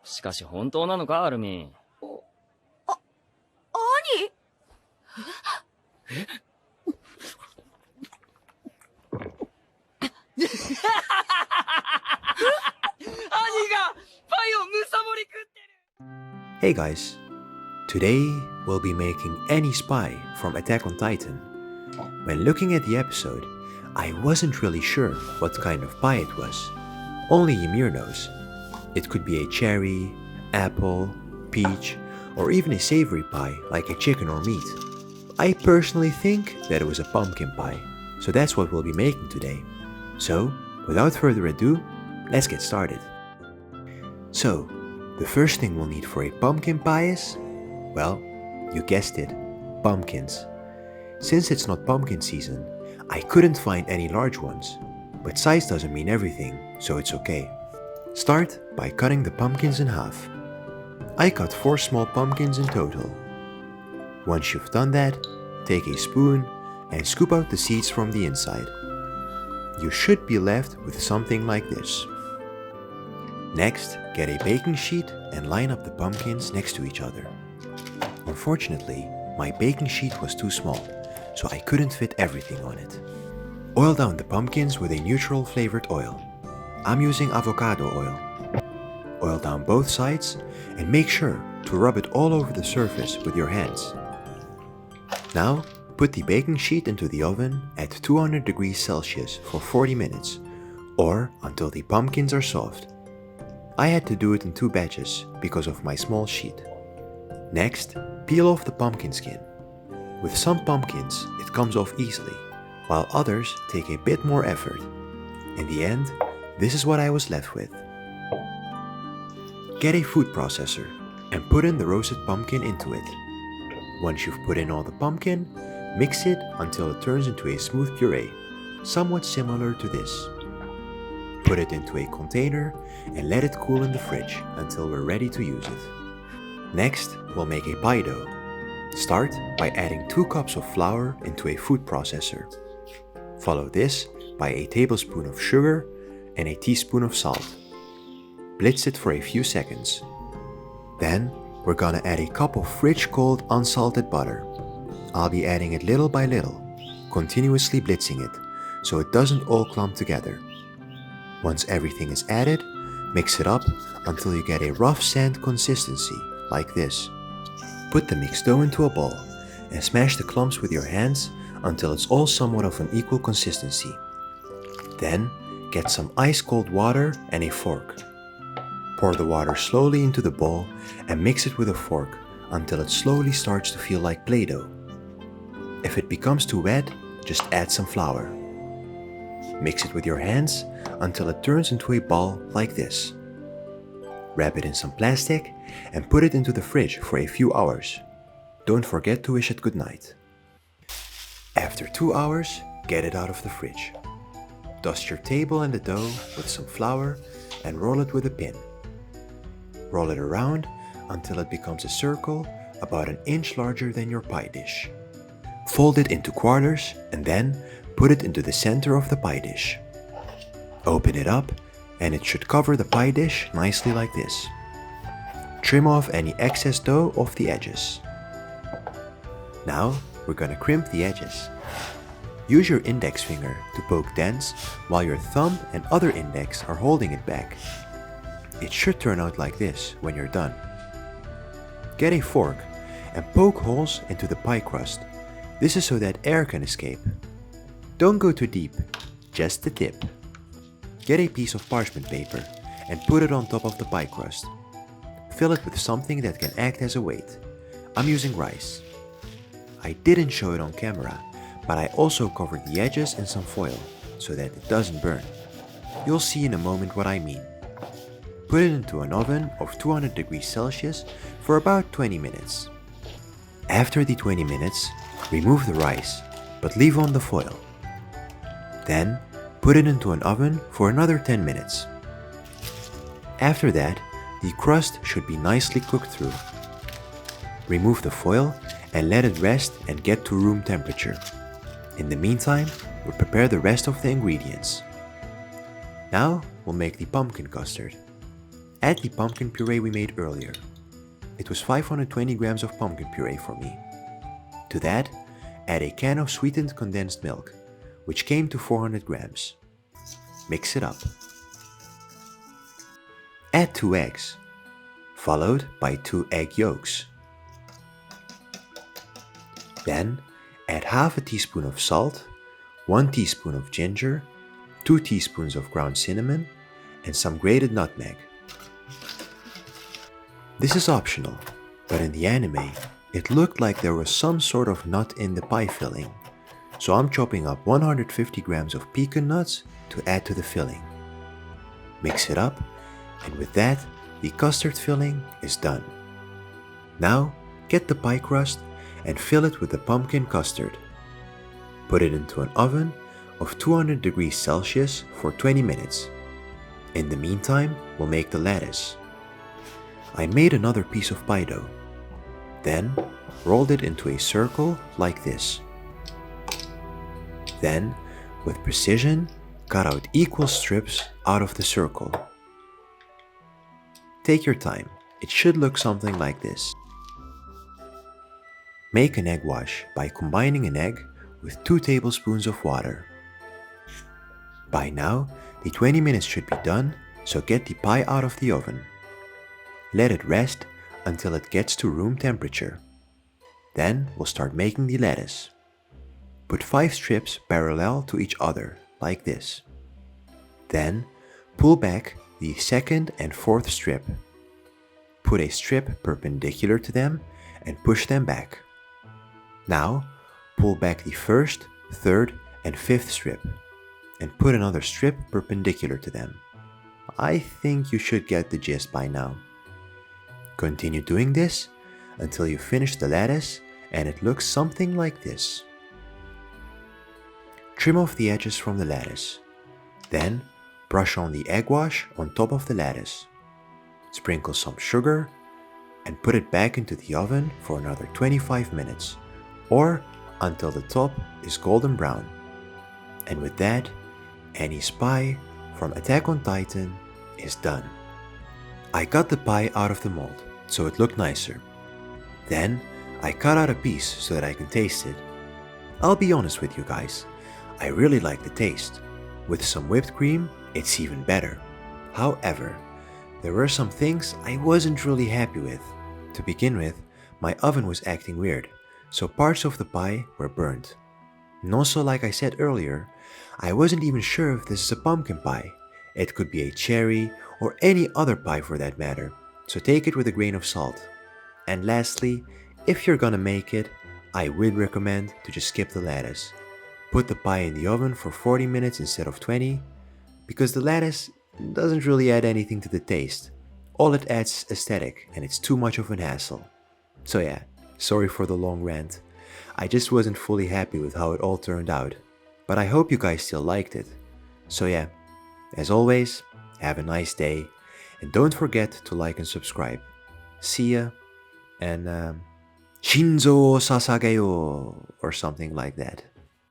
しかし本当なのか、アルミン。兄？兄がパイをむさぼり食ってる。 Hey guys, today we'll be making Any Spy from Attack on Titan. When looking at the episode, I wasn't really sure what kind of pie it was. Only Ymir knows. It could be a cherry, apple, peach, or even a savory pie like a chicken or meat. I personally think that it was a pumpkin pie, so that's what we'll be making today. So, without further ado, let's get started. So, the first thing we'll need for a pumpkin pie is, well, you guessed it, pumpkins. Since it's not pumpkin season, I couldn't find any large ones, but size doesn't mean everything, so it's okay. Start by cutting the pumpkins in half. I cut 4 small pumpkins in total. Once you've done that, take a spoon and scoop out the seeds from the inside. You should be left with something like this. Next, get a baking sheet and line up the pumpkins next to each other. Unfortunately, my baking sheet was too small, so I couldn't fit everything on it. Oil down the pumpkins with a neutral flavored oil. I'm using avocado oil. Oil down both sides and make sure to rub it all over the surface with your hands. Now, put the baking sheet into the oven at 200 degrees Celsius for 40 minutes, or until the pumpkins are soft. I had to do it in 2 batches because of my small sheet. Next, peel off the pumpkin skin. With some pumpkins, it comes off easily, while others take a bit more effort. In the end, this is what I was left with. Get a food processor and put in the roasted pumpkin into it. Once you've put in all the pumpkin, mix it until it turns into a smooth puree, somewhat similar to this. Put it into a container and let it cool in the fridge until we're ready to use it. Next, we'll make a pie dough. Start by adding 2 cups of flour into a food processor. Follow this by a tablespoon of sugar and a teaspoon of salt. Blitz it for a few seconds. Then, we're gonna add a cup of fridge-cold unsalted butter. I'll be adding it little by little, continuously blitzing it, so it doesn't all clump together. Once everything is added, mix it up until you get a rough sand consistency, like this. Put the mixed dough into a bowl and smash the clumps with your hands until it's all somewhat of an equal consistency. Then, get some ice-cold water and a fork. Pour the water slowly into the bowl and mix it with a fork until it slowly starts to feel like Play-Doh. If it becomes too wet, just add some flour. Mix it with your hands until it turns into a ball like this. Wrap it in some plastic and put it into the fridge for a few hours. Don't forget to wish it goodnight. After 2 hours, get it out of the fridge. Dust your table and the dough with some flour and roll it with a pin. Roll it around until it becomes a circle about an inch larger than your pie dish. Fold it into quarters and then put it into the center of the pie dish. Open it up and it should cover the pie dish nicely like this. Trim off any excess dough off the edges. Now we're gonna crimp the edges. Use your index finger to poke dents while your thumb and other index are holding it back. It should turn out like this when you're done. Get a fork and poke holes into the pie crust. This is so that air can escape. Don't go too deep, just the tip. Get a piece of parchment paper and put it on top of the pie crust. Fill it with something that can act as a weight. I'm using rice. I didn't show it on camera, but I also covered the edges in some foil so that it doesn't burn. You'll see in a moment what I mean. Put it into an oven of 200 degrees Celsius for about 20 minutes. After the 20 minutes, remove the rice, but leave on the foil. Then, put it into an oven for another 10 minutes. After that, the crust should be nicely cooked through. Remove the foil and let it rest and get to room temperature. In the meantime, we'll prepare the rest of the ingredients. Now, we'll make the pumpkin custard. Add the pumpkin puree we made earlier. It was 520 grams of pumpkin puree for me. To that, add a can of sweetened condensed milk, which came to 400 grams. Mix it up. Add 2 eggs, followed by 2 egg yolks. Then, add half a teaspoon of salt, 1 teaspoon of ginger, 2 teaspoons of ground cinnamon, and some grated nutmeg. This is optional, but in the anime, it looked like there was some sort of nut in the pie filling, so I'm chopping up 150 grams of pecan nuts to add to the filling. Mix it up, and with that, the custard filling is done. Now, get the pie crust and fill it with the pumpkin custard. Put it into an oven of 200 degrees Celsius for 20 minutes. In the meantime, we'll make the lattice. I made another piece of pie dough. Then, rolled it into a circle like this. Then, with precision, cut out equal strips out of the circle. Take your time, it should look something like this. Make an egg wash by combining an egg with 2 tablespoons of water. By now, the 20 minutes should be done, so get the pie out of the oven. Let it rest until it gets to room temperature. Then we'll start making the lattice. Put 5 strips parallel to each other, like this. Then pull back the second and fourth strip. Put a strip perpendicular to them and push them back. Now pull back the first, third, and fifth strip and put another strip perpendicular to them. I think you should get the gist by now. Continue doing this until you finish the lattice and it looks something like this. Trim off the edges from the lattice. Then brush on the egg wash on top of the lattice. Sprinkle some sugar and put it back into the oven for another 25 minutes or until the top is golden brown. And with that, Annie's pie from Attack on Titan is done. I got the pie out of the mold so it looked nicer. Then I cut out a piece so that I can taste it. I'll be honest with you guys, I really like the taste. With some whipped cream, it's even better. However, there were some things I wasn't really happy with. To begin with, my oven was acting weird, so parts of the pie were burnt. And also, like I said earlier, I wasn't even sure if this is a pumpkin pie. It could be a cherry or any other pie for that matter, so take it with a grain of salt. And lastly, if you're gonna make it, I would recommend to just skip the lattice. Put the pie in the oven for 40 minutes instead of 20, because the lattice doesn't really add anything to the taste. All it adds is aesthetic, and it's too much of an hassle. So yeah, sorry for the long rant. I just wasn't fully happy with how it all turned out, but I hope you guys still liked it. So yeah, as always, have a nice day, and don't forget to like and subscribe. See ya, and Shinzo Sasageyo, or something like that.